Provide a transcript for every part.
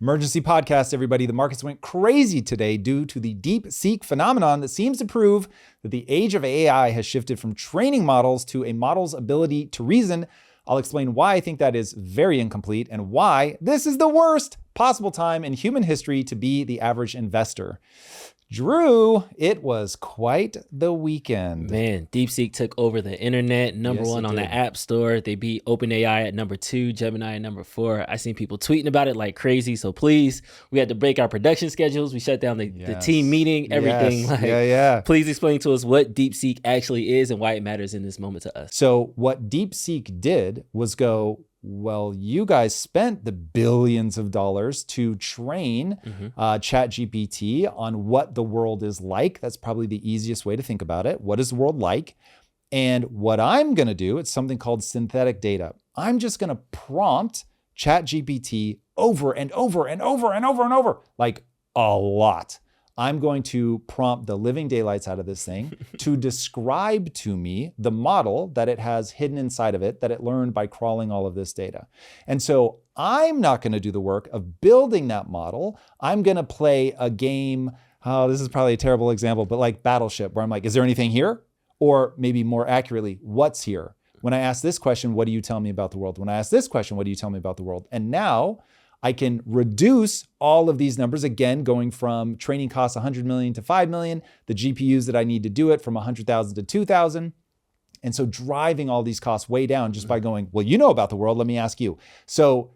Emergency podcast, everybody. The markets went crazy today due to the DeepSeek phenomenon that seems to prove that the age of AI has shifted from training models to a model's ability to reason. I'll explain why I think that is very incomplete and why this is the worst possible time in human history to be the average investor. Drew, it was quite the weekend. Man, DeepSeek took over the internet, number one on the App Store. They beat OpenAI at number 2, Gemini at number 4. I seen people tweeting about it like crazy. So please, we had to break our production schedules. We shut down the team meeting, everything. Please explain to us what DeepSeek actually is and why it matters in this moment to us. So what DeepSeek did was go, well, you guys spent the billions of dollars to train ChatGPT on what the world is like. That's probably the easiest way to think about it. What is the world like? And what I'm going to do, it's something called synthetic data. I'm just going to prompt ChatGPT over and over and over and over and over, like a lot. I'm going to prompt the living daylights out of this thing to describe to me the model that it has hidden inside of it that it learned by crawling all of this data. And so I'm not going to do the work of building that model. I'm going to play a game. Oh, this is probably a terrible example, but like Battleship, where I'm like, is there anything here? Or maybe more accurately, what's here? When I ask this question, what do you tell me about the world? When I ask this question, what do you tell me about the world? And now I can reduce all of these numbers, again, going from training costs 100 million to 5 million, the GPUs that I need to do it from 100,000 to 2,000. And so driving all these costs way down just by going, well, you know about the world, let me ask you. So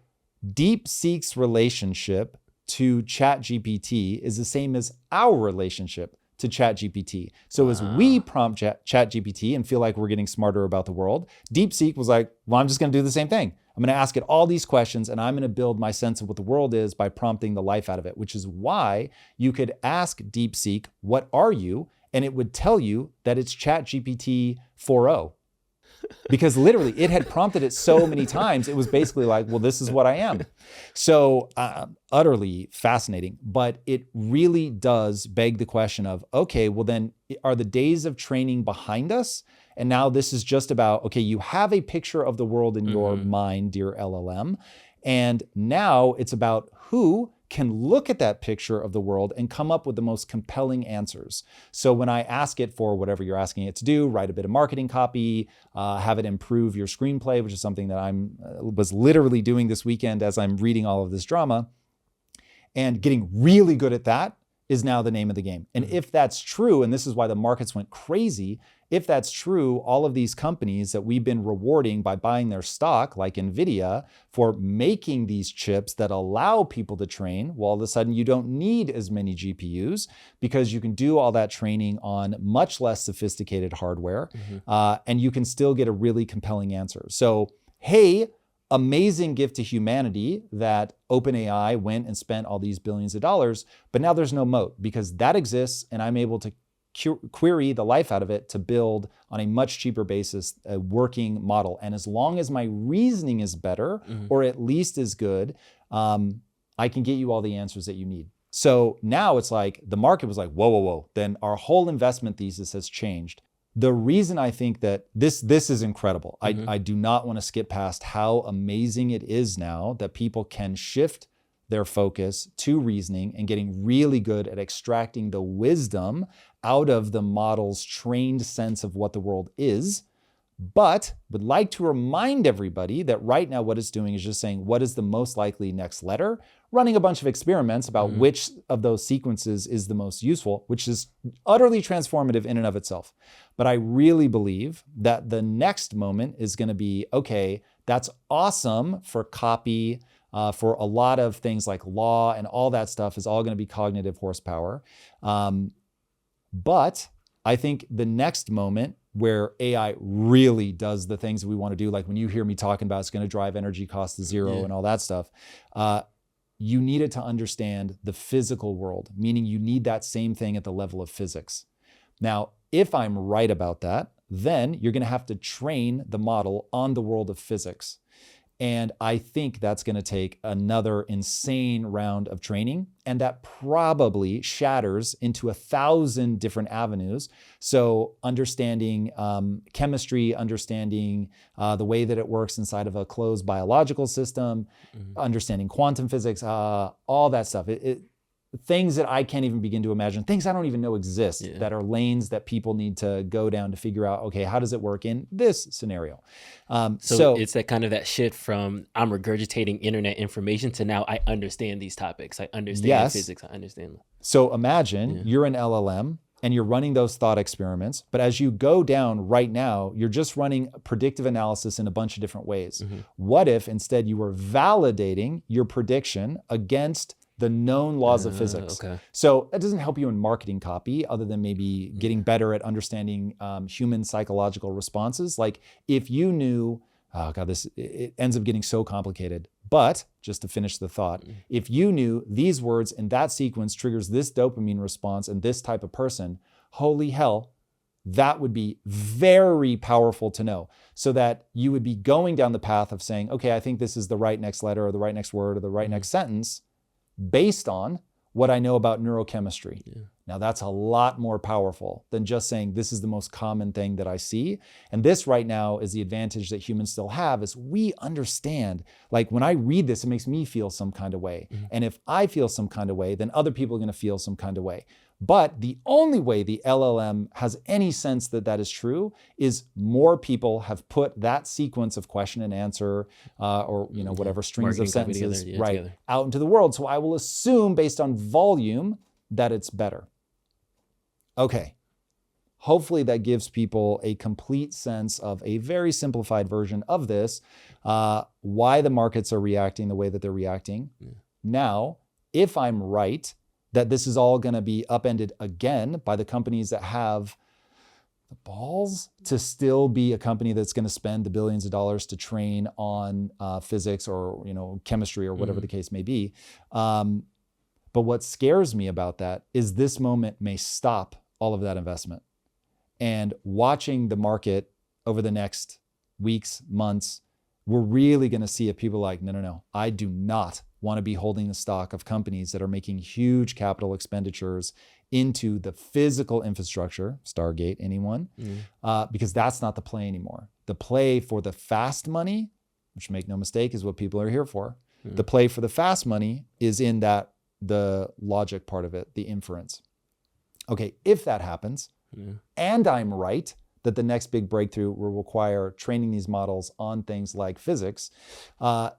DeepSeek's relationship to ChatGPT is the same as our relationship to ChatGPT. So as we prompt ChatGPT and feel like we're getting smarter about the world, DeepSeek was like, well, I'm just gonna do the same thing. I'm gonna ask it all these questions and I'm gonna build my sense of what the world is by prompting the life out of it, which is why you could ask DeepSeek, what are you? And it would tell you that it's ChatGPT 4.0. Because literally it had prompted it so many times, it was basically like, well, this is what I am. So utterly fascinating, but it really does beg the question of, okay, well then are the days of training behind us? And now this is just about, okay, you have a picture of the world in your mind, dear LLM. And now it's about who can look at that picture of the world and come up with the most compelling answers. So when I ask it for whatever you're asking it to do, write a bit of marketing copy, have it improve your screenplay, which is something that I was literally doing this weekend as I'm reading all of this drama, and getting really good at that is now the name of the game. And if that's true, and this is why the markets went crazy, if that's true, all of these companies that we've been rewarding by buying their stock, like Nvidia, for making these chips that allow people to train, well, all of a sudden you don't need as many GPUs because you can do all that training on much less sophisticated hardware, and you can still get a really compelling answer. So, hey, amazing gift to humanity that OpenAI went and spent all these billions of dollars, but now there's no moat because that exists and I'm able to query the life out of it to build on a much cheaper basis a working model. And as long as my reasoning is better or at least as good, I can get you all the answers that you need. So now it's like the market was like, whoa, whoa, whoa. Then our whole investment thesis has changed. The reason I think that this is incredible, I do not want to skip past how amazing it is now that people can shift their focus to reasoning and getting really good at extracting the wisdom out of the model's trained sense of what the world is. But would like to remind everybody that right now what it's doing is just saying, what is the most likely next letter? Running a bunch of experiments about which of those sequences is the most useful, which is utterly transformative in and of itself. But I really believe that the next moment is going to be, okay, that's awesome for copy, for a lot of things like law and all that stuff is all going to be cognitive horsepower. But I think the next moment where AI really does the things that we want to do, like when you hear me talking about it's going to drive energy costs to zero and all that stuff, you need it to understand the physical world, meaning you need that same thing at the level of physics. Now, if I'm right about that, then you're going to have to train the model on the world of physics. And I think that's going to take another insane round of training. And that probably shatters into 1,000 different avenues. So understanding chemistry, understanding the way that it works inside of a closed biological system, understanding quantum physics, all that stuff. Things that I can't even begin to imagine, things I don't even know exist, that are lanes that people need to go down to figure out, okay, how does it work in this scenario? So it's that kind of that shift from I'm regurgitating internet information to now I understand these topics. I understand physics. I understand. So imagine you're an LLM and you're running those thought experiments, but as you go down right now, you're just running predictive analysis in a bunch of different ways. What if instead you were validating your prediction against the known laws of physics? So that doesn't help you in marketing copy other than maybe getting better at understanding human psychological responses. Like if you knew, it ends up getting so complicated, but just to finish the thought, if you knew these words in that sequence triggers this dopamine response in this type of person, holy hell, that would be very powerful to know, so that you would be going down the path of saying, okay, I think this is the right next letter or the right next word or the right next sentence, based on what I know about neurochemistry. Now that's a lot more powerful than just saying this is the most common thing that I see. And this right now is the advantage that humans still have, is we understand, like when I read this, it makes me feel some kind of way. And if I feel some kind of way, then other people are going to feel some kind of way. But the only way the LLM has any sense that that is true is more people have put that sequence of question and answer or whatever strings of sentences out into the world. So I will assume based on volume that it's better. Okay. Hopefully that gives people a complete sense of a very simplified version of this, why the markets are reacting the way that they're reacting. Now, if I'm right, that this is all going to be upended again by the companies that have the balls to still be a company that's going to spend the billions of dollars to train on physics or chemistry or whatever the case may be. But what scares me about that is this moment may stop all of that investment. And watching the market over the next weeks, months, we're really going to see if people are like, no, I do not want to be holding the stock of companies that are making huge capital expenditures into the physical infrastructure, Stargate, anyone, because that's not the play anymore. The play for the fast money, which make no mistake is what people are here for. The play for the fast money is in the logic part of it, the inference. Okay, if that happens, and I'm right, that the next big breakthrough will require training these models on things like physics,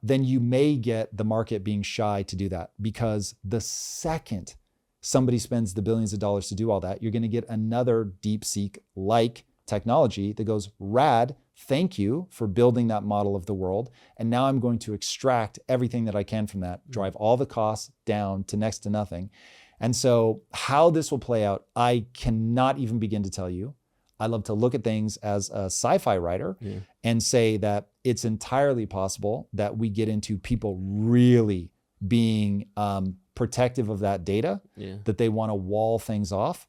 then you may get the market being shy to do that. Because the second somebody spends the billions of dollars to do all that, you're going to get another DeepSeek-like technology that goes, rad, thank you for building that model of the world. And now I'm going to extract everything that I can from that, drive all the costs down to next to nothing. And so how this will play out, I cannot even begin to tell you. I love to look at things as a sci-fi writer and say that it's entirely possible that we get into people really being protective of that data, that they want to wall things off.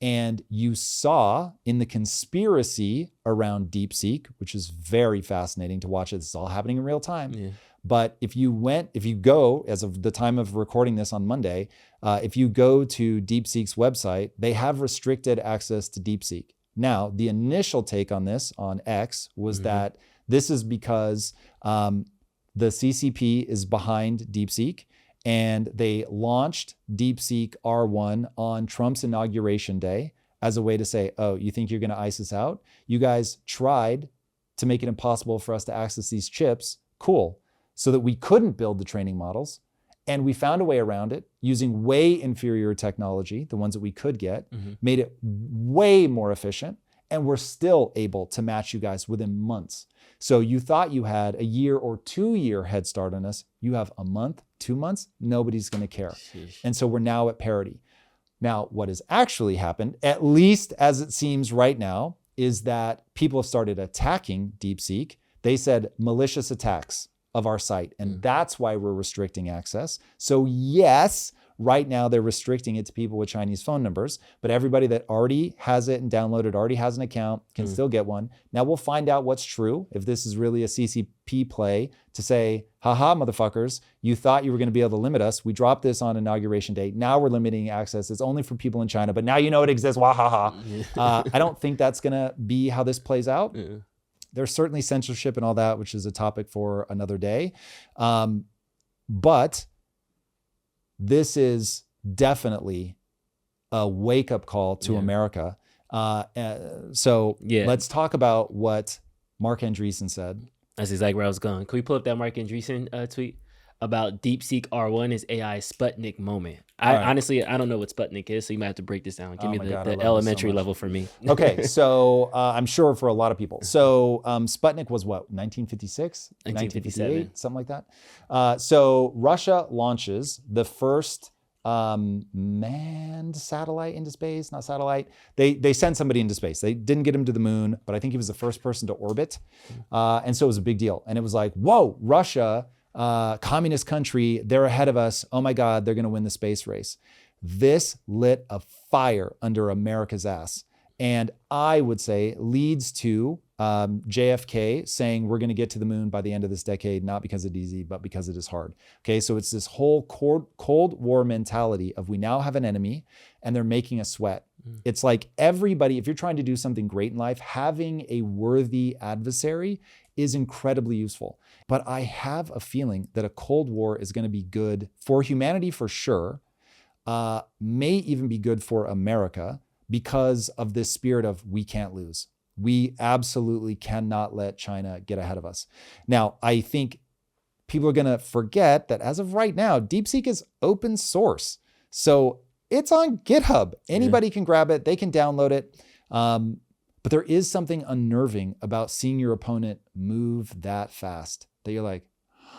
And you saw in the conspiracy around DeepSeek, which is very fascinating to watch. It's all happening in real time. But if you go, as of the time of recording this on Monday, if you go to DeepSeek's website, they have restricted access to DeepSeek. Now, the initial take on this on X was that this is because the CCP is behind DeepSeek, and they launched DeepSeek R1 on Trump's inauguration day as a way to say, oh, you think you're going to ice us out? You guys tried to make it impossible for us to access these chips. Cool. So that we couldn't build the training models. And we found a way around it using way inferior technology, the ones that we could get, made it way more efficient, and we're still able to match you guys within months. So you thought you had a year or 2 year head start on us. You have a month, 2 months, nobody's going to care. Sheesh. And so we're now at parity. Now, what has actually happened, at least as it seems right now, is that people have started attacking DeepSeek. They said malicious attacks of our site. And that's why we're restricting access. So yes, Right now, they're restricting it to people with Chinese phone numbers, but everybody that already has it and downloaded, already has an account, can still get one. Now we'll find out what's true, if this is really a CCP play to say, haha, motherfuckers, you thought you were going to be able to limit us. We dropped this on inauguration day. Now we're limiting access. It's only for people in China, but now you know it exists. Wah ha ha. I don't think that's going to be how this plays out. Yeah. There's certainly censorship and all that, which is a topic for another day. But this is definitely a wake-up call to America. So let's talk about what Marc Andreessen said. That's exactly where I was going. Can we pull up that Marc Andreessen tweet about DeepSeek R1 is AI Sputnik moment? Honestly, I don't know what Sputnik is, so you might have to break this down. Give me the elementary level for me. Okay, so I'm sure for a lot of people. So Sputnik was what, 1956? 1958, something like that. So Russia launches the first manned satellite into space, not satellite. They sent somebody into space. They didn't get him to the moon, but I think he was the first person to orbit. And so it was a big deal. And it was like, whoa, Russia, communist country, they're ahead of us. Oh my God, they're going to win the space race. This lit a fire under America's ass. And I would say leads to JFK saying we're going to get to the moon by the end of this decade, not because it's easy, but because it is hard. Okay, so it's this whole Cold War mentality of we now have an enemy and they're making us sweat. It's like everybody, if you're trying to do something great in life, having a worthy adversary is incredibly useful. But I have a feeling that a Cold War is going to be good for humanity for sure, may even be good for America because of this spirit of we can't lose. We absolutely cannot let China get ahead of us. Now, I think people are going to forget that as of right now, DeepSeek is open source. So it's on GitHub. Anybody can grab it. They can download it. But there is something unnerving about seeing your opponent move that fast that you're like,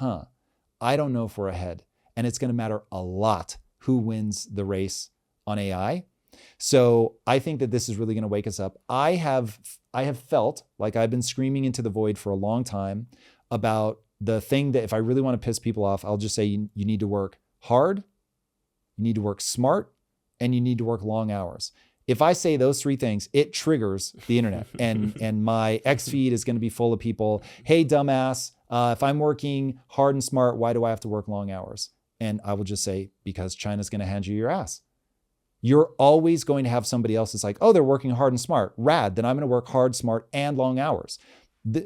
I don't know if we're ahead. And it's going to matter a lot who wins the race on AI. So I think that this is really going to wake us up. I have felt like I've been screaming into the void for a long time about the thing that if I really want to piss people off, I'll just say you need to work hard, you need to work smart, and you need to work long hours. If I say those three things, it triggers the internet and my X feed is going to be full of people. Hey, dumbass, if I'm working hard and smart, why do I have to work long hours? And I will just say, because China's going to hand you your ass. You're always going to have somebody else that's like, oh, they're working hard and smart. Rad, then I'm going to work hard, smart, and long hours.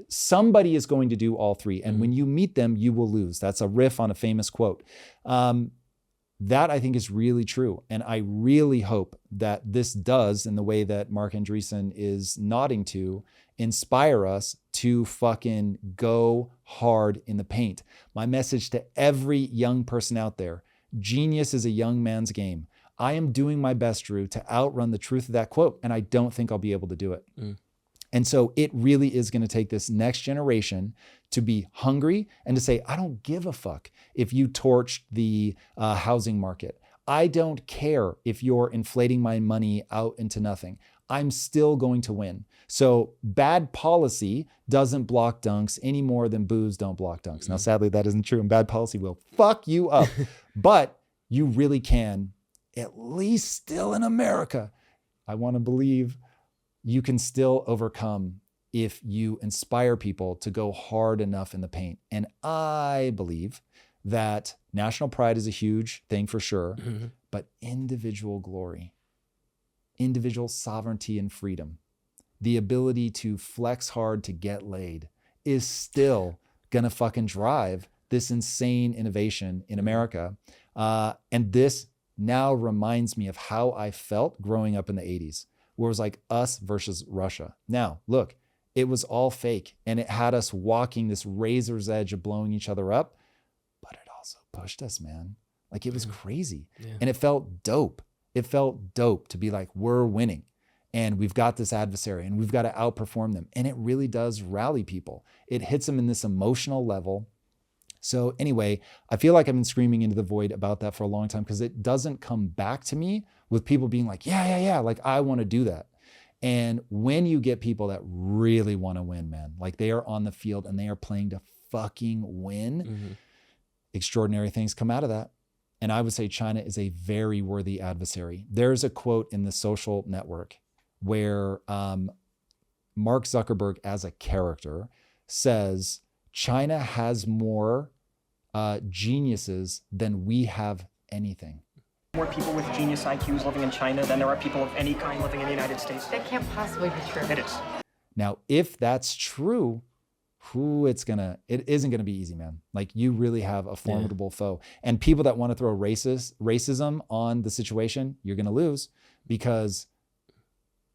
Somebody is going to do all three. And when you meet them, you will lose. That's a riff on a famous quote. That I think is really true. And I really hope that this does, in the way that Marc Andreessen is nodding to, inspire us to fucking go hard in the paint. My message to every young person out there, genius is a young man's game. I am doing my best, Drew, to outrun the truth of that quote, and I don't think I'll be able to do it. And so it really is going to take this next generation to be hungry and to say, I don't give a fuck if you torched the housing market. I don't care if you're inflating my money out into nothing. I'm still going to win. So bad policy doesn't block dunks any more than booze don't block dunks. Now, sadly, that isn't true, and bad policy will fuck you up. But you really can, at least still in America, I want to believe you can still overcome if you inspire people to go hard enough in the paint. And I believe that national pride is a huge thing for sure, but individual glory, individual sovereignty and freedom, the ability to flex hard to get laid is still gonna fucking drive this insane innovation in America. And this now reminds me of how I felt growing up in the 80s, where it was like us versus Russia. Now, look, it was all fake and it had us walking this razor's edge of blowing each other up, but it also pushed us, man. Like it was crazy. And it felt dope. It felt dope to be like, we're winning and we've got this adversary and we've got to outperform them. And it really does rally people. It hits them in this emotional level. So anyway, I feel like I've been screaming into the void about that for a long time because it doesn't come back to me with people being like, yeah, like I want to do that. And when you get people that really want to win, man, like they are on the field and they are playing to fucking win, extraordinary things come out of that. And I would say China is a very worthy adversary. There's a quote in The Social Network where Mark Zuckerberg, as a character, says, China has more geniuses than we have anything. More people with genius IQs living in China than there are people of any kind living in the United States. That can't possibly be true. It is. Now, if that's true, it isn't gonna be easy, man. Like, you really have a formidable foe. And people that want to throw racism on the situation, you're gonna lose, because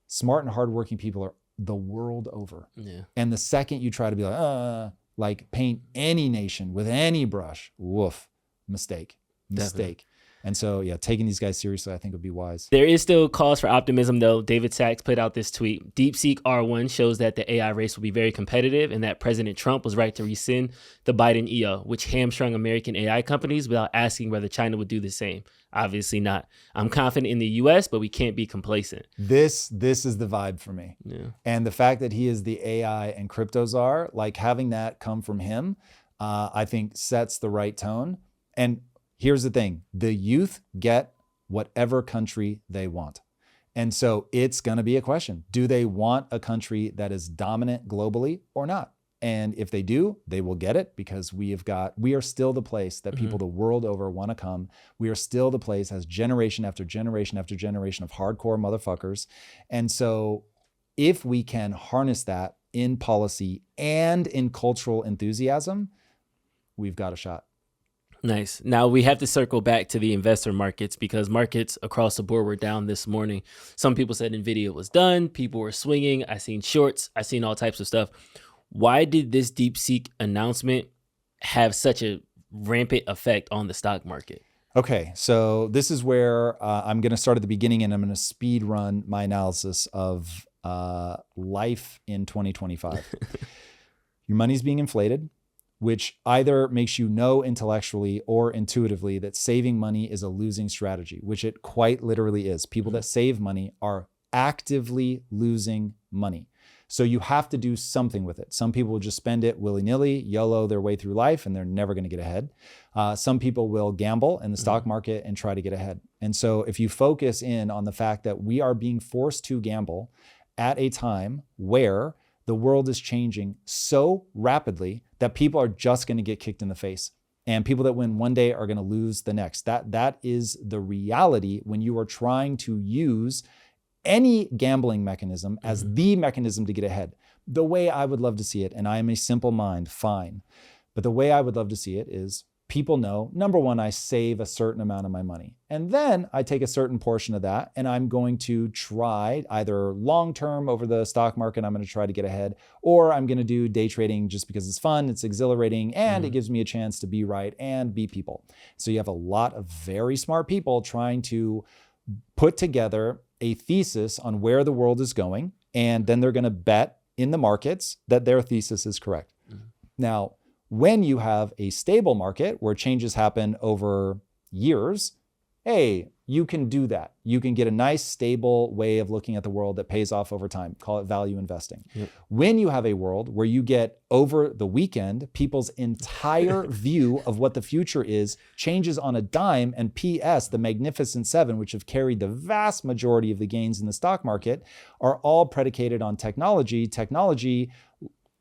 smart and hardworking people are the world over. Yeah. And the second you try to be like paint any nation with any brush, woof, mistake. Definitely. And so, yeah, taking these guys seriously, I think, would be wise. There is still cause for optimism, though. David Sachs put out this tweet. DeepSeek R1 shows that the AI race will be very competitive and that President Trump was right to rescind the Biden EO, which hamstrung American AI companies without asking whether China would do the same. Obviously not. I'm confident in the U.S., but we can't be complacent. This is the vibe for me. Yeah. And the fact that he is the AI and crypto czar, like having that come from him, I think sets the right tone. And here's the thing, the youth get whatever country they want. And so it's going to be a question. Do they want a country that is dominant globally or not? And if they do, they will get it, because we are still the place that people the world over want to come. We are still the place as generation after generation after generation of hardcore motherfuckers. And so if we can harness that in policy and in cultural enthusiasm, we've got a shot. Nice. Now we have to circle back to the investor markets, because markets across the board were down this morning. Some people said Nvidia was done. People were swinging. I seen shorts. I seen all types of stuff. Why did this DeepSeek announcement have such a rampant effect on the stock market? Okay, so this is where I'm going to start at the beginning, and I'm going to speed run my analysis of life in 2025. Your money's being inflated, which either makes you know intellectually or intuitively that saving money is a losing strategy, which it quite literally is. People that save money are actively losing money. So you have to do something with it. Some people will just spend it willy-nilly, YOLO their way through life, and they're never going to get ahead. Some people will gamble in the stock market and try to get ahead. And so if you focus in on the fact that we are being forced to gamble at a time where the world is changing so rapidly that people are just going to get kicked in the face. And people that win one day are going to lose the next. That is the reality when you are trying to use any gambling mechanism as the mechanism to get ahead. The way I would love to see it, and I am a simple mind, fine. But the way I would love to see it is people know, number one, I save a certain amount of my money. And then I take a certain portion of that and I'm going to try either long-term over the stock market, I'm going to try to get ahead, or I'm going to do day trading just because it's fun, it's exhilarating, and it gives me a chance to be right and beat people. So you have a lot of very smart people trying to put together a thesis on where the world is going, and then they're going to bet in the markets that their thesis is correct. Now, when you have a stable market where changes happen over years, hey, you can do that. You can get a nice, stable way of looking at the world that pays off over time. Call it value investing. Yep. When you have a world where you get over the weekend, people's entire view of what the future is changes on a dime, and PS, the Magnificent Seven, which have carried the vast majority of the gains in the stock market, are all predicated on technology. Technology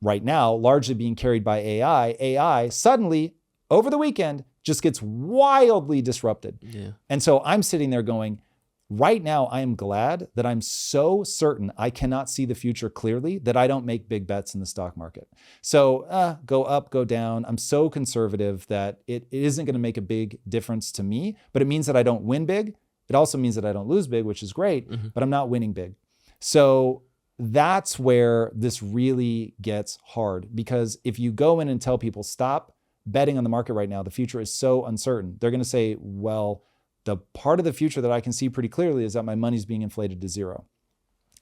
right now, largely being carried by AI. AI suddenly, over the weekend, just gets wildly disrupted. Yeah. And so I'm sitting there going, right now, I am glad that I'm so certain I cannot see the future clearly that I don't make big bets in the stock market. So go up, go down. I'm so conservative that it isn't going to make a big difference to me, but it means that I don't win big. It also means that I don't lose big, which is great, but I'm not winning big. So that's where this really gets hard, because if you go in and tell people, stop betting on the market right now, the future is so uncertain, they're going to say, well, the part of the future that I can see pretty clearly is that my money's being inflated to zero.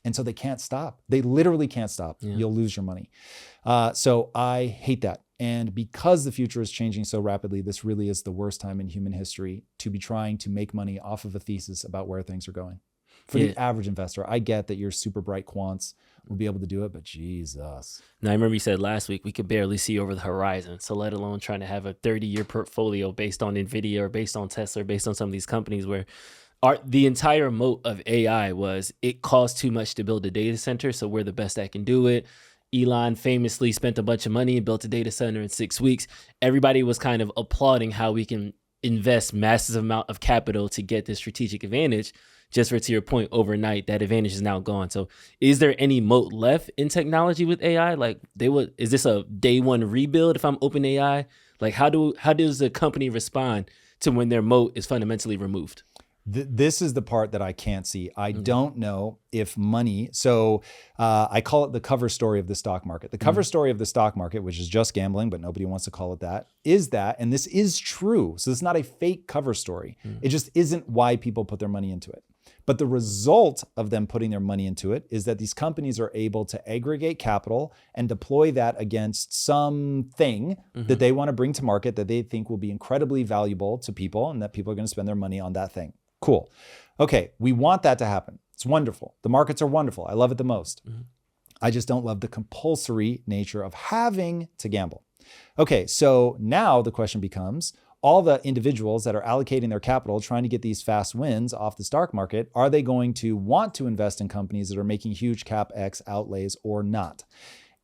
And so they can't stop. They literally can't stop. Yeah. You'll lose your money. So I hate that. And because the future is changing so rapidly, this really is the worst time in human history to be trying to make money off of a thesis about where things are going. For the average investor, I get that your super bright quants will be able to do it, but Jesus. Now, I remember you said last week we could barely see over the horizon, so let alone trying to have a 30-year portfolio based on Nvidia or based on Tesla or based on some of these companies where the entire moat of AI was it costs too much to build a data center, so we're the best that can do it. Elon famously spent a bunch of money and built a data center in 6 weeks. Everybody was kind of applauding how we can invest massive amount of capital to get this strategic advantage. Just for to your point, overnight, that advantage is now gone. So is there any moat left in technology with AI? Like is this a day one rebuild if I'm OpenAI? Like how does a company respond to when their moat is fundamentally removed? This is the part that I can't see. I don't know if money, so I call it the cover story of the stock market. The cover story of the stock market, which is just gambling, but nobody wants to call it that, and this is true. So it's not a fake cover story. It just isn't why people put their money into it. But the result of them putting their money into it is that these companies are able to aggregate capital and deploy that against something that they want to bring to market that they think will be incredibly valuable to people and that people are going to spend their money on that thing. Cool. Okay, we want that to happen. It's wonderful. The markets are wonderful. I love it the most. I just don't love the compulsory nature of having to gamble. Okay, so now the question becomes, all the individuals that are allocating their capital, trying to get these fast wins off the stock market, are they going to want to invest in companies that are making huge CapEx outlays or not?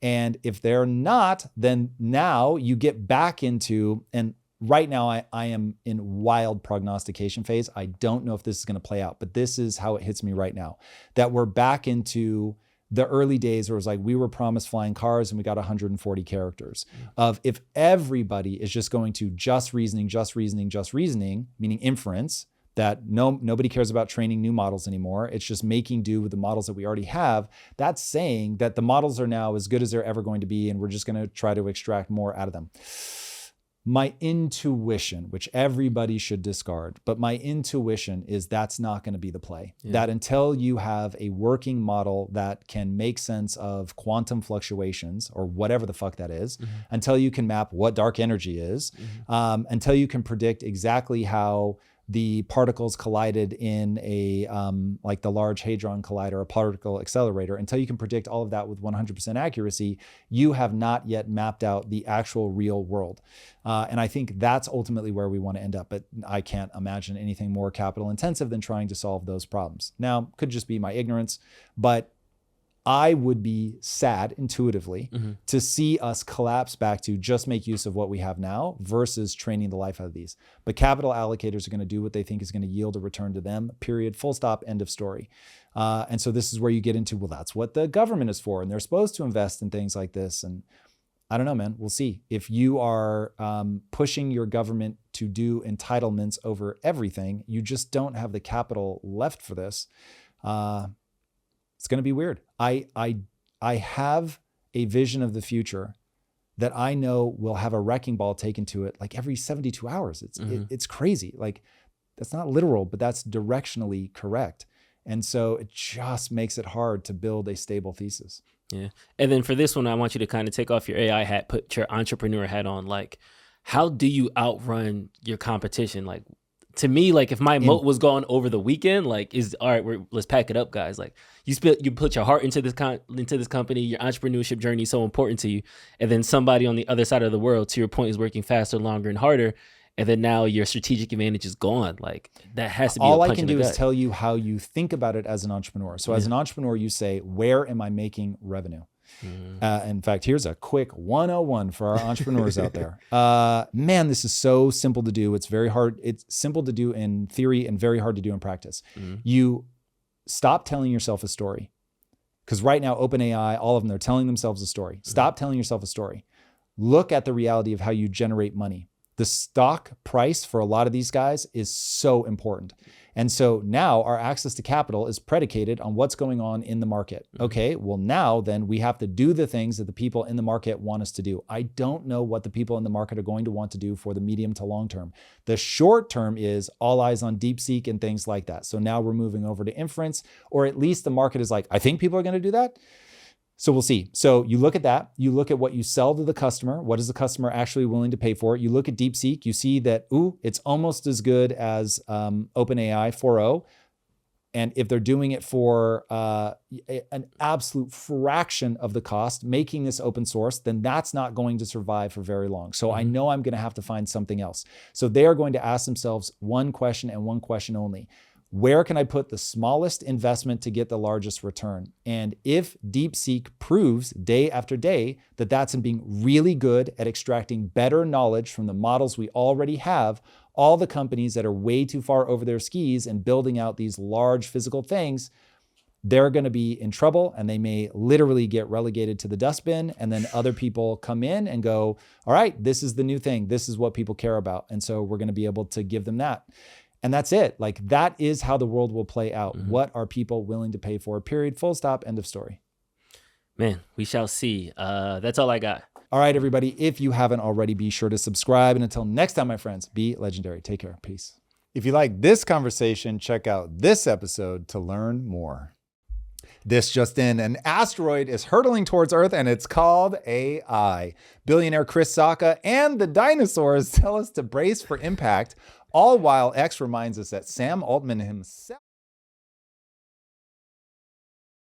And if they're not, then now you get back into, and right now I am in wild prognostication phase. I don't know if this is going to play out, but this is how it hits me right now, that we're back into the early days where it was like we were promised flying cars and we got 140 characters of if everybody is just going to just reasoning, meaning inference, that nobody cares about training new models anymore. It's just making do with the models that we already have. That's saying that the models are now as good as they're ever going to be and we're just going to try to extract more out of them. My intuition, which everybody should discard, but my intuition is that's not going to be the play. That until you have a working model that can make sense of quantum fluctuations or whatever the fuck that is, until you can map what dark energy is, until you can predict exactly how the particles collided in a like the Large Hadron Collider, a particle accelerator, until you can predict all of that with 100% accuracy, you have not yet mapped out the actual real world. And I think that's ultimately where we want to end up. But I can't imagine anything more capital intensive than trying to solve those problems. Now, could just be my ignorance, but I would be sad intuitively to see us collapse back to just make use of what we have now versus training the life out of these. But capital allocators are going to do what they think is going to yield a return to them, period, full stop, end of story. And so this is where you get into, well, that's what the government is for. And they're supposed to invest in things like this. And I don't know, man, we'll see. If you are pushing your government to do entitlements over everything, you just don't have the capital left for this. It's going to be weird. I have a vision of the future that I know will have a wrecking ball taken to it like every 72 hours. It's crazy. Like that's not literal, but that's directionally correct. And so it just makes it hard to build a stable thesis. Yeah. And then for this one, I want you to kind of take off your AI hat, put your entrepreneur hat on. Like, how do you outrun your competition? Like, to me, like if my moat was gone over the weekend, like all right, let's pack it up, guys. Like you put your heart into this company, your entrepreneurship journey is so important to you, and then somebody on the other side of the world, to your point, is working faster, longer, and harder, and then now your strategic advantage is gone. Like that has to be all a punch I can in the do gut. is tell you how you think about it as an entrepreneur. So as an entrepreneur, you say, where am I making revenue? In fact, here's a quick 101 for our entrepreneurs out there. Man, this is so simple to do. It's very hard. It's simple to do in theory and very hard to do in practice. You stop telling yourself a story. Because right now, OpenAI, all of them, they're telling themselves a story. Stop telling yourself a story. Look at the reality of how you generate money. The stock price for a lot of these guys is so important. And so now our access to capital is predicated on what's going on in the market. Okay, well now then we have to do the things that the people in the market want us to do. I don't know what the people in the market are going to want to do for the medium to long term. The short term is all eyes on DeepSeek and things like that. So now we're moving over to inference, or at least the market is like, I think people are going to do that. So we'll see. So you look at that, you look at what you sell to the customer. What is the customer actually willing to pay for it? You look at DeepSeek, you see that, it's almost as good as OpenAI 4.0. And if they're doing it for an absolute fraction of the cost, making this open source, then that's not going to survive for very long. So I know I'm going to have to find something else. So they are going to ask themselves one question and one question only. Where can I put the smallest investment to get the largest return? And if DeepSeek proves day after day that that's in being really good at extracting better knowledge from the models we already have, all the companies that are way too far over their skis and building out these large physical things, they're going to be in trouble, and they may literally get relegated to the dustbin. And then other people come in and go, all right, this is the new thing. This is what people care about. And so we're going to be able to give them that. And that's it. Like, that is how the world will play out. What are people willing to pay for? Period. Full stop. End of story. Man, we shall see. That's all I got. All right, everybody. If you haven't already, be sure to subscribe. And until next time, my friends, be legendary. Take care. Peace. If you like this conversation, check out this episode to learn more. This just in, an asteroid is hurtling towards Earth, and it's called AI. Billionaire Chris Sacca and the dinosaurs tell us to brace for impact, all while X reminds us that Sam Altman himself